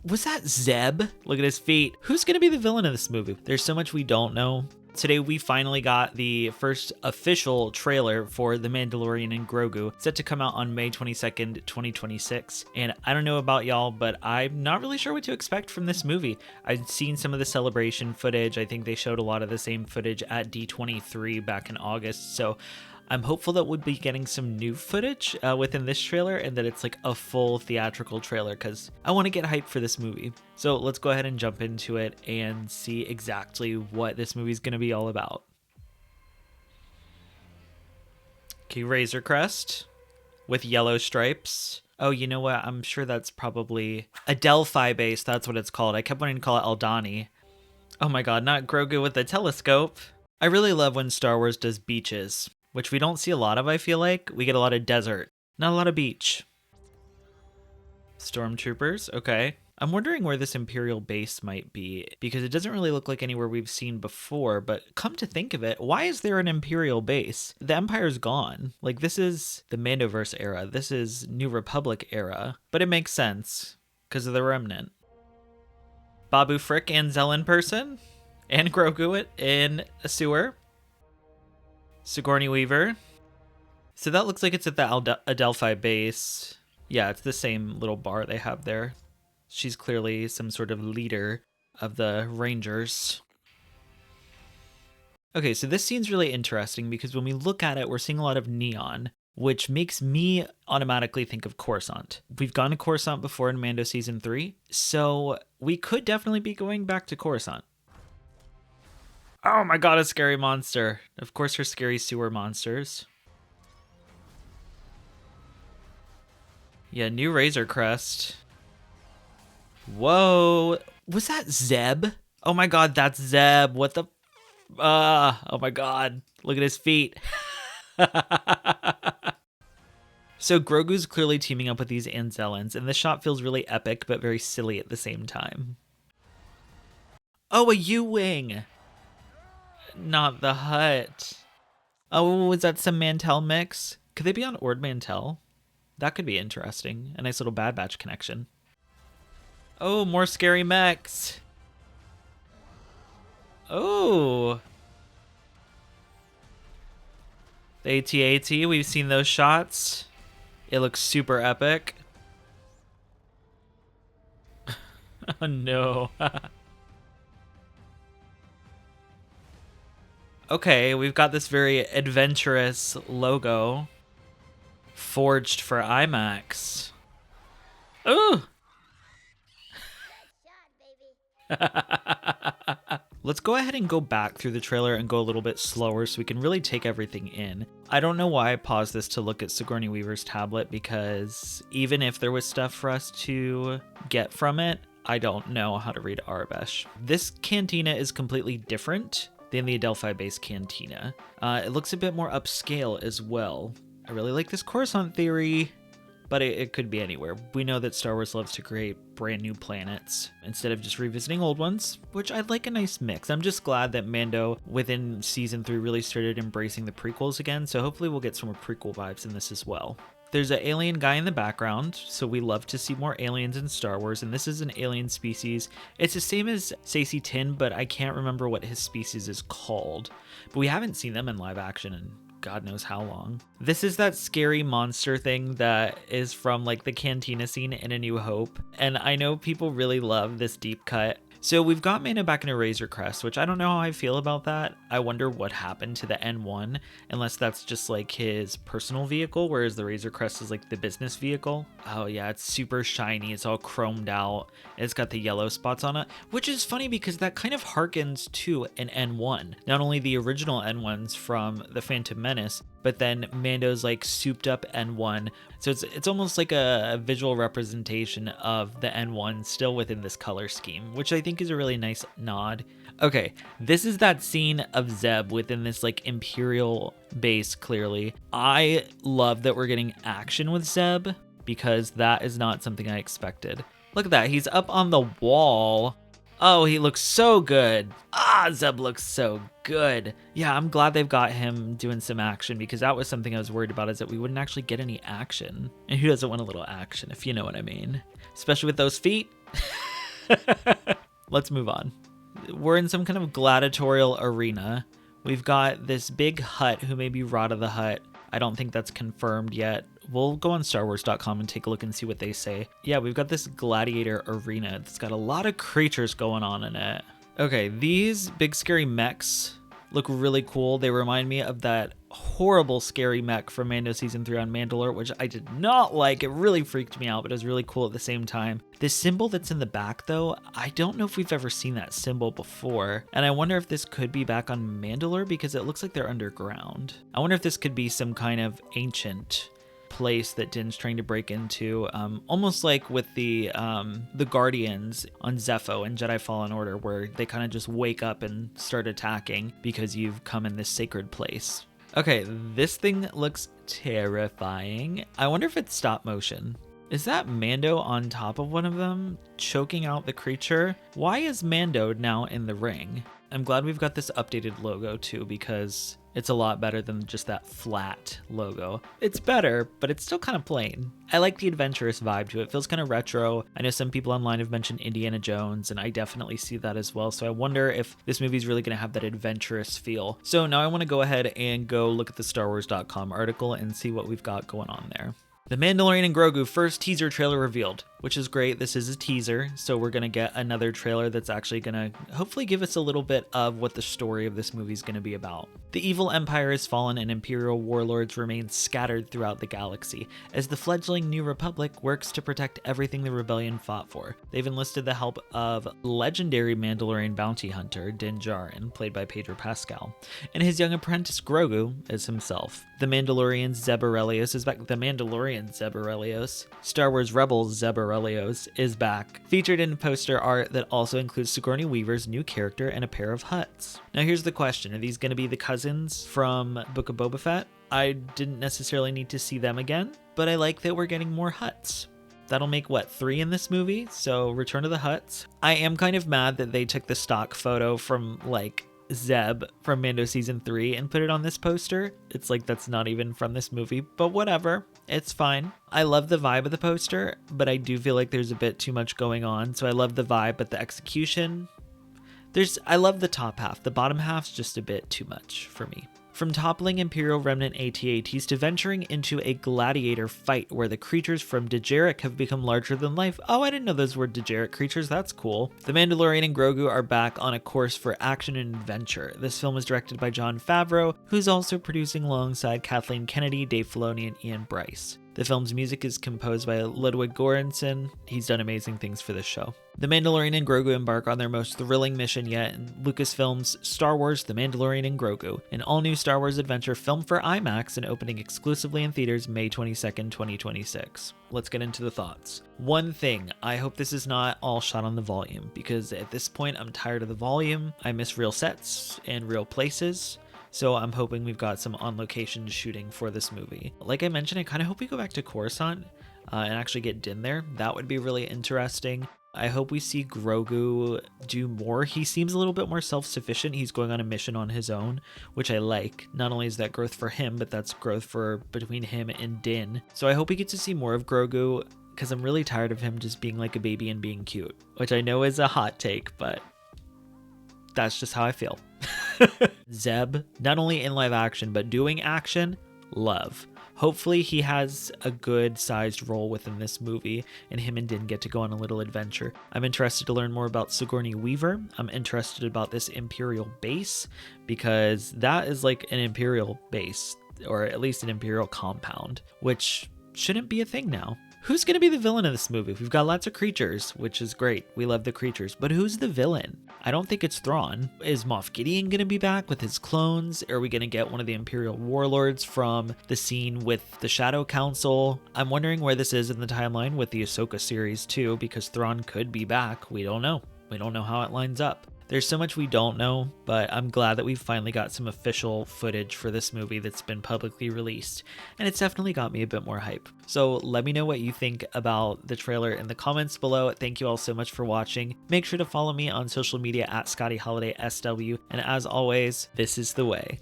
Was that Zeb? Look at his feet. Who's gonna be the villain of this movie? There's so much we don't know. Today we finally got the first official trailer for The Mandalorian and Grogu, set to come out on May 22nd, 2026. And I don't know about y'all, but I'm not really sure what to expect from this movie. I've seen some of the celebration footage. I think they showed a lot of the same footage at D23 back in August. So I'm hopeful that we'll be getting some new footage within this trailer and that it's like a full theatrical trailer because I want to get hyped for this movie. So let's go ahead and jump into it and see exactly what this movie is going to be all about. Okay, Razor Crest with yellow stripes. Oh, you know what? I'm sure that's probably a Delphi base. That's what it's called. I kept wanting to call it Aldani. Oh my god, not Grogu with the telescope. I really love when Star Wars does beaches, which we don't see a lot of, I feel like. We get a lot of desert, not a lot of beach. Stormtroopers, okay. I'm wondering where this Imperial base might be, because it doesn't really look like anywhere we've seen before, but come to think of it, why is there an Imperial base? The Empire's gone. Like, this is the Mandoverse era. This is New Republic era, but it makes sense, because of the Remnant. Babu Frick and Zell in person, and Grogu in a sewer. Sigourney Weaver. So that looks like it's at the Adelphi base. Yeah, it's the same little bar they have there. She's clearly some sort of leader of the Rangers. Okay, so this scene's really interesting because when we look at it, we're seeing a lot of neon, which makes me automatically think of Coruscant. We've gone to Coruscant before in Mando Season 3, so we could definitely be going back to Coruscant. Oh my god, a scary monster. Of course, her scary sewer monsters. Yeah, new Razor Crest. Whoa. Was that Zeb? Oh my god, that's Zeb. What the... oh my god. Look at his feet. So Grogu's clearly teaming up with these Anzellans, and this shot feels really epic, but very silly at the same time. Oh, a U-Wing! Not the Hutt. Oh, is that some Mantell mix? Could they be on Ord Mantell? That could be interesting. A nice little Bad Batch connection. Oh, more scary mechs. Oh. The AT-AT, we've seen those shots. It looks super epic. Oh no. Okay, we've got this very adventurous logo forged for IMAX. Ooh! Let's go ahead and go back through the trailer and go a little bit slower so we can really take everything in. I don't know why I paused this to look at Sigourney Weaver's tablet, because even if there was stuff for us to get from it, I don't know how to read Arabesh. This cantina is completely different than the Adelphi base cantina. It looks a bit more upscale as well. I really like this Coruscant theory, but it could be anywhere. We know that Star Wars loves to create brand new planets instead of just revisiting old ones, which I'd like a nice mix. I'm just glad that Mando within season 3 really started embracing the prequels again, so hopefully we'll get some more prequel vibes in this as well. There's an alien guy in the background, so we love to see more aliens in Star Wars, and this is an alien species. It's the same as Saesee Tiin, but I can't remember what his species is called. But we haven't seen them in live action in God knows how long. This is that scary monster thing that is from like the cantina scene in A New Hope, and I know people really love this deep cut. So we've got Mando back in a Razor Crest, which I don't know how I feel about that. I wonder what happened to the N1, unless that's just like his personal vehicle, whereas the Razor Crest is like the business vehicle. Oh yeah, it's super shiny, it's all chromed out, it's got the yellow spots on it, which is funny because that kind of harkens to an N1. Not only the original N1s from The Phantom Menace, but then Mando's like souped up N1. So it's almost like a visual representation of the N1 still within this color scheme, which I think is a really nice nod. Okay, this is that scene of Zeb within this like Imperial base, clearly. I love that we're getting action with Zeb because that is not something I expected. Look at that, he's up on the wall. Oh, he looks so good. Ah, Zeb looks so good. Yeah, I'm glad they've got him doing some action because that was something I was worried about, is that we wouldn't actually get any action. And who doesn't want a little action, if you know what I mean? Especially with those feet. Let's move on. We're in some kind of gladiatorial arena. We've got this big Hutt who may be Rotta the Hutt. I don't think that's confirmed yet. We'll go on StarWars.com and take a look and see what they say. Yeah, we've got this gladiator arena. It's got a lot of creatures going on in it. Okay, these big scary mechs look really cool. They remind me of that horrible scary mech from Mando Season 3 on Mandalore, which I did not like. It really freaked me out, but it was really cool at the same time. This symbol that's in the back, though, I don't know if we've ever seen that symbol before, and I wonder if this could be back on Mandalore because it looks like they're underground. I wonder if this could be some kind of ancient place that Din's trying to break into, almost like with the Guardians on Zepho and Jedi Fallen Order, where they kind of just wake up and start attacking because you've come in this sacred place. Okay, this thing looks terrifying. I wonder if it's stop motion. Is that Mando on top of one of them, choking out the creature? Why is Mando now in the ring? I'm glad we've got this updated logo too, because it's a lot better than just that flat logo. It's better, but it's still kind of plain. I like the adventurous vibe to it. It feels kind of retro. I know some people online have mentioned Indiana Jones, and I definitely see that as well. So I wonder if this movie is really going to have that adventurous feel. So now I want to go ahead and go look at the StarWars.com article and see what we've got going on there. The Mandalorian and Grogu first teaser trailer revealed, which is great. This is a teaser, so we're going to get another trailer that's actually going to hopefully give us a little bit of what the story of this movie is going to be about. The evil empire has fallen and Imperial warlords remain scattered throughout the galaxy as the fledgling New Republic works to protect everything the rebellion fought for. They've enlisted the help of legendary Mandalorian bounty hunter djarin, played by Pedro Pascal, and his young apprentice Grogu as himself. The Mandalorian Zeb Orrelios is back. The Mandalorian Zeb Orrelios, Star Wars Rebels Zeb Orrelios, is back, featured in poster art that also includes Sigourney Weaver's new character and a pair of Hutts. Now here's the question, are these going to be the cousins from Book of Boba Fett? I didn't necessarily need to see them again, but I like that we're getting more Hutts. That'll make, what, 3 in this movie? So Return of the Hutts. I am kind of mad that they took the stock photo from, like, Zeb from Mando Season 3 and put it on this poster. It's like that's not even from this movie, but whatever. It's fine. I love the vibe of the poster, but I do feel like there's a bit too much going on. So I love the vibe, but the execution, I love the top half. The bottom half's just a bit too much for me. From toppling Imperial remnant AT-ATs to venturing into a gladiator fight where the creatures from Djarin have become larger than life. Oh, I didn't know those were Djarin creatures. That's cool. The Mandalorian and Grogu are back on a course for action and adventure. This film is directed by Jon Favreau, who's also producing alongside Kathleen Kennedy, Dave Filoni, and Ian Brice. The film's music is composed by Ludwig Göransson. He's done amazing things for this show. The Mandalorian and Grogu embark on their most thrilling mission yet in Lucasfilm's Star Wars: The Mandalorian and Grogu, an all-new Star Wars adventure filmed for IMAX and opening exclusively in theaters May 22nd, 2026. Let's get into the thoughts. One thing, I hope this is not all shot on the volume, because at this point I'm tired of the volume. I miss real sets and real places. So I'm hoping we've got some on-location shooting for this movie. Like I mentioned, I kind of hope we go back to Coruscant and actually get Din there. That would be really interesting. I hope we see Grogu do more. He seems a little bit more self-sufficient. He's going on a mission on his own, which I like. Not only is that growth for him, but that's growth for between him and Din. So I hope we get to see more of Grogu, because I'm really tired of him just being like a baby and being cute, which I know is a hot take, but that's just how I feel. Zeb, not only in live action, but doing action, love. Hopefully he has a good sized role within this movie and him and Din get to go on a little adventure. I'm interested to learn more about Sigourney Weaver. I'm interested about this Imperial base, because that is like an Imperial base, or at least an Imperial compound, which shouldn't be a thing now. Who's going to be the villain of this movie? We've got lots of creatures, which is great. We love the creatures. But who's the villain? I don't think it's Thrawn. Is Moff Gideon going to be back with his clones? Are we going to get one of the Imperial warlords from the scene with the Shadow Council? I'm wondering where this is in the timeline with the Ahsoka series too, because Thrawn could be back. We don't know. We don't know how it lines up. There's so much we don't know, but I'm glad that we've finally got some official footage for this movie that's been publicly released, and it's definitely got me a bit more hype. So let me know what you think about the trailer in the comments below. Thank you all so much for watching. Make sure to follow me on social media at ScottyHolidaySW, and as always, this is the way.